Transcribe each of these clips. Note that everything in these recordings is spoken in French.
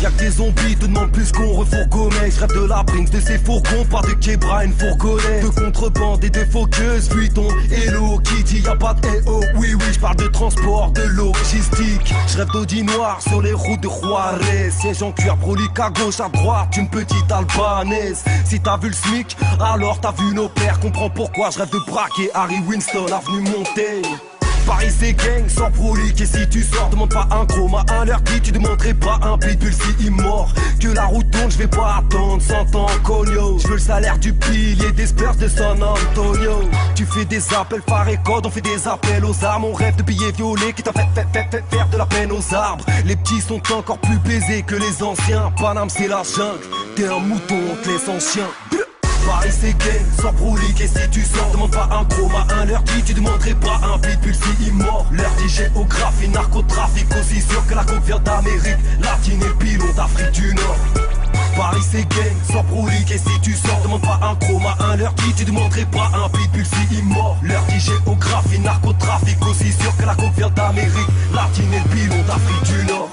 Y'a que des zombies, te demande plus qu'on refourgonnait. Je rêve de la Brinks, de ces fourgons, pas de Kebra, une fourgonnette. De contrebande et de focus, puis ton hello qui dit y'a pas de EO. Oui, oui, je parle de transport, de logistique. Je rêve d'Audi noir sur les routes de Juarez. Siège en cuir brolique à gauche, à droite, une petite albanaise. Si t'as vu le SMIC, alors t'as vu nos pères. Comprends pourquoi je rêve de braquer Harry Winston, avenue Montaigne. Paris c'est gang, sans prolique. Et si tu sors, demande pas un chrome à un leur qui tu demanderais pas un pitbull si immort. Que la route tourne, je vais pas attendre 100 ans cogno. Je veux le salaire du pilier des Spurs de San Antonio. Tu fais des appels phare et code, on fait des appels aux armes. On rêve de billets violets qui t'a fait faire de la peine aux arbres. Les petits sont encore plus baisés que les anciens. Paname c'est la jungle, t'es un mouton, on te laisse en chien. Paris c'est gang, sans prolique. Et si tu sors, demande pas un chrome à un leur qui tu demanderais pas un pitbull si immort. Leur dit géographie, narcotrafic, aussi sûr que la coke vient d'Amérique latine et pilon d'Afrique du Nord. Paris c'est gang, sans prolique. Et si tu sors, demande pas un chrome à un leur qui tu demanderais pas un pitbull si immort. Leur dit géographie, narcotrafic, aussi sûr que la coke vient d'Amérique latine et pilon d'Afrique du Nord.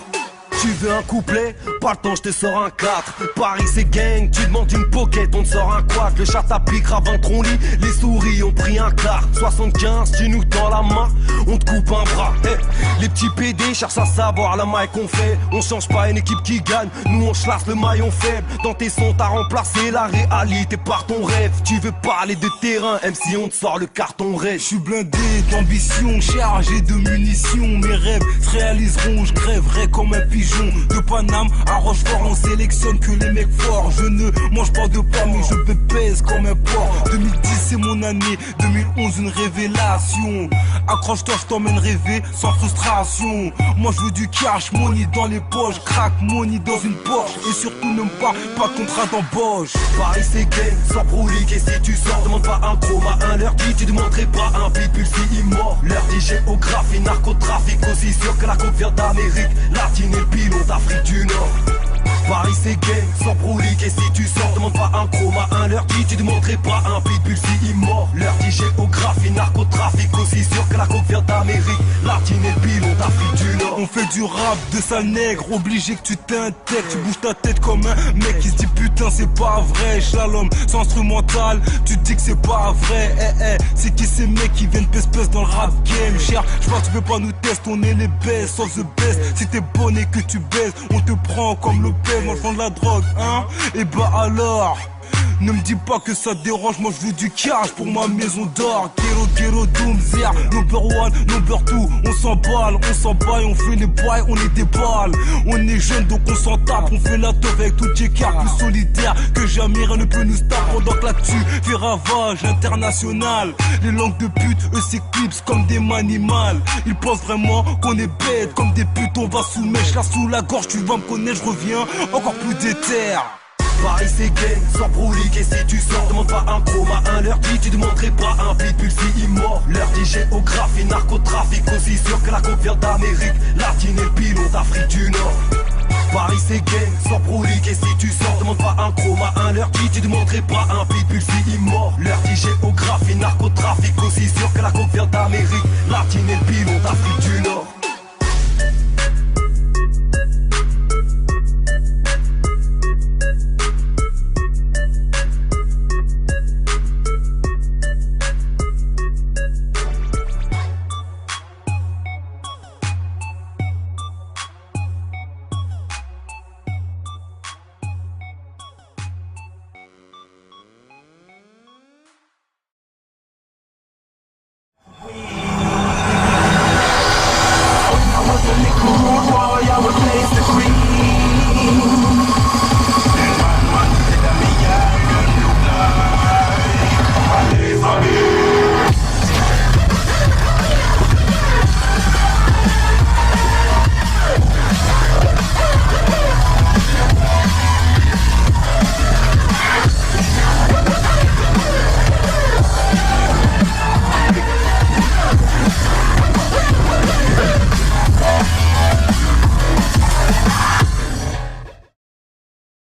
Tu veux un couplet? Pas le temps, je te sors un 4. Paris c'est gang, tu demandes une pocket, on te sort un quad. Le chat t'applique, ravin ton lit, les souris ont pris un quart. 75, tu nous tends la main, on te coupe un bras. Hey, les petits PD cherchent à savoir la maille qu'on fait. On change pas une équipe qui gagne, nous on chlasse le maillon faible. Dans tes sons t'as remplacé la réalité par ton rêve. Tu veux parler de terrain, même si on te sort le carton rêve. Je suis blindé d'ambition, chargé de munitions. Mes rêves se réaliseront, je crèverai comme un pigeon. De Paname à Rochefort, on sélectionne que les mecs forts. Je ne mange pas de pain mais je me pèse comme un porc. 2010 c'est mon année, 2011 une révélation. Accroche-toi, je t'emmène rêver sans frustration. Moi je veux du cash money dans les poches, crack money dans une Porsche. Et surtout ne me parle pas de contrat d'embauche. Paris c'est gang, sans prolique. Et si tu sors, demande pas un chrome à un leur qui tu demanderais pas un pitbull si immort. Leur dit géographie, narcotrafic, aussi sûr que la coke vient d'Amérique latine et pilon d'Afrique du Nord. Paris c'est gang, sans prolique. Et si tu sors, demande pas un chrome à un leur qui tu demanderais pas un pitbull si immort. Leur dit géographie, narcotrafic, aussi sûr que la coke vient d'Amérique latine et pilon d'Afrique du Nord. On fait du rap de sale nègre, obligé que tu t'intègres. Tu bouges ta tête comme un mec qui se dit putain c'est pas vrai. Slalom, c'est instrumental, tu te dis que c'est pas vrai. C'est qui ces mecs qui viennent pèse dans le rap game. Cher, j'peux tu peux pas nous tester, on est les best of the best. Si t'es bonne et que tu baises, on te prend comme le père. Moi je vends de la drogue, hein. Et bah alors ne me dis pas que ça te dérange, moi je veux du cash pour ma maison d'or. Ghetto, doom, zère, number one, number two. On s'emballe, on s'emballe, on fait les bails, on est des balles. On est jeunes donc on s'en tape, on fait la teuf avec tout J-Car. Plus solidaire que jamais, rien ne peut nous stopper. Pendant que l'actu fait ravage international. Les langues de pute, eux s'éclipsent comme des manimales. Ils pensent vraiment qu'on est bêtes, comme des putes, on va sous mèche. Là sous la gorge, tu vas me connaître, je reviens encore plus déter. Paris c'est gang, sans prolique. Et si tu sors, demande pas un chrome à un leur qui tu demanderais pas un pitbull si immort. Leur dit géographie, narcotrafic, aussi sûr que la coke vient d'Amérique latine et pilon d'Afrique du Nord. Paris c'est gang, sans prolique. Et si tu sors, demande pas un chrome à un leur qui tu demanderais pas un pitbull si immort. Leur dit géographie, narcotrafic, aussi sûr que la coke vient d'Amérique latine et pilon d'Afrique du Nord.